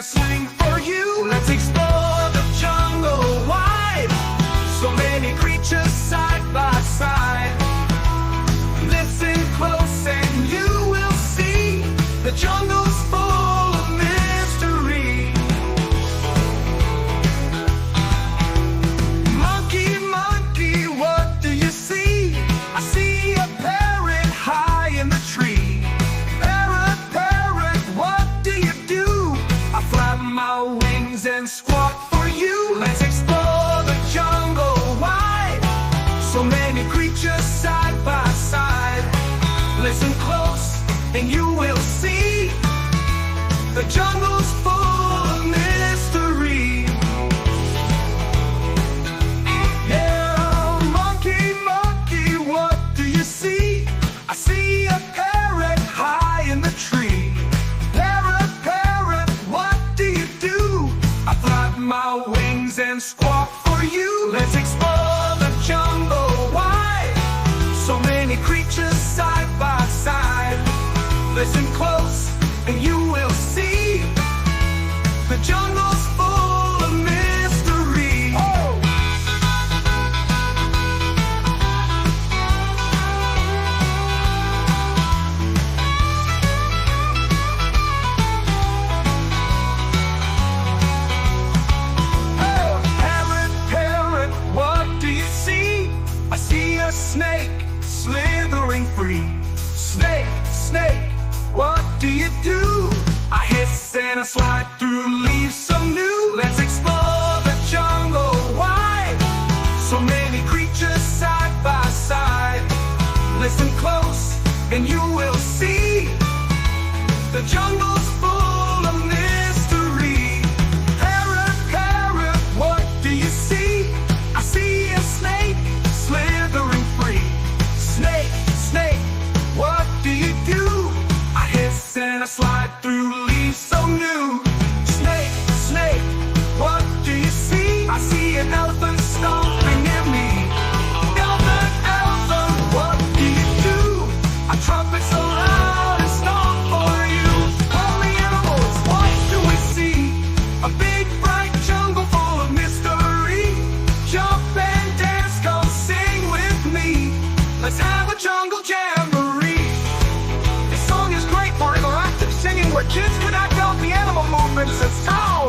Swing for you. Let's explore the jungle wide. So many creatures side by side. Listen close and you will see the jungle's full of mystery. Monkey, monkey, what do you see? I see a parrot high in the tree. Parrot, parrot, what do you do? I flap my wings and squawk for you. Let's explore the jungle wide. So many creatures side by side. Listen close and you will see the jungle's full of mystery. Yeah, monkey, monkey, what do you see? I see a parrot high in the tree. My wings and squawk for you. Let's explore the jungle wide. So many creatures side by side. Listen close and you will see the jungle's full of mystery. Oh! Snake slithering free. Snake, snake, what do you do? I hiss and I slide through leaves so new. Let's explore the jungle wide. So many creatures side by side. Listen close and you will see the jungle's full of mystery. Parrot, parrot, what do you see? I see a snake slithering free. Snake, snake, what do you do? I hiss and I slide through leaves so new. Snake, snake, what do you see? I see an elephant stomping near me. Elephant, elephant, what do you do? I trumpet so loud and stomp for you. All the animals, what do we see? A big bright jungle full of mystery. Jump and dance, come sing with me. Let's have a jungle jamboree. This song is great for interactive singing where kids can act out the animal movements. It's time.